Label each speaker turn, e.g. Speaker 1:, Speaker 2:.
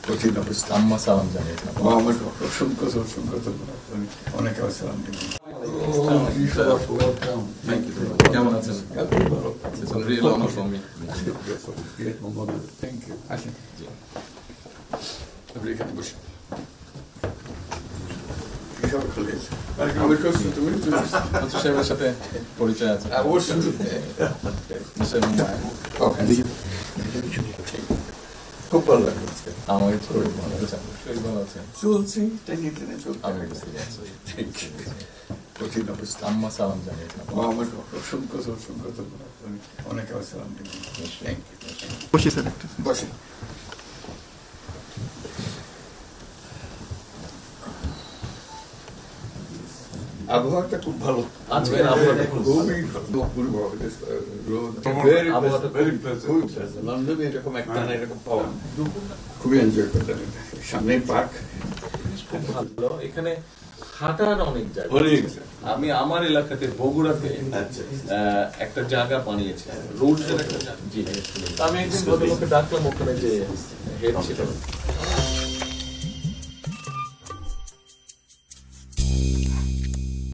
Speaker 1: কঠিন অবস্থা।
Speaker 2: আম্মা সালাম জানিয়েছেন।
Speaker 1: আমার অসংখ্য অসংখ্য ধন্যবাদ। অনেকে সালাম দিবেন।
Speaker 2: কেমন আছেন?
Speaker 1: ভালো।
Speaker 2: Real honour for me.
Speaker 1: Thank you. আসেন। আপনি এখানে বসে।
Speaker 2: সাহেবের সাথে পরিচয় আছে
Speaker 1: অবশ্যই। খুব ভালো লাগলো।
Speaker 2: আমাকে শরীর ভালো আছে। শরীর ভালো আছে।
Speaker 1: চলছি টেনে টেনে চলছি।
Speaker 2: আমি বুঝতে পারছি।
Speaker 1: কঠিন অবস্থা।
Speaker 2: আম্মা সালাম জানিয়েছেন।
Speaker 1: আমার অসংখ্য অসংখ্য ধন্যবাদ। অনেকে সালাম দিবেন। Thank you.
Speaker 3: বসে স্যার
Speaker 1: বসে। আবহাওয়াটা খুব ভালো।
Speaker 2: আজকে আবহাওয়াটা
Speaker 1: খুবই লন্ডনে এরকম একটা না এরকম পাওয়া খুবই এনজয় করতেন। সামনে পার্ক
Speaker 2: খুব ভালো। এখানে হাঁটার অনেক জায়গা।
Speaker 4: আমি আমার এলাকাতে বগুড়াতে একটা জায়গা বানিয়েছি, রোডের একটা জায়গা।
Speaker 2: জি, আমি একদিন ভদ্রলোককে ডাকলাম, ওখানে যে হেড ছিল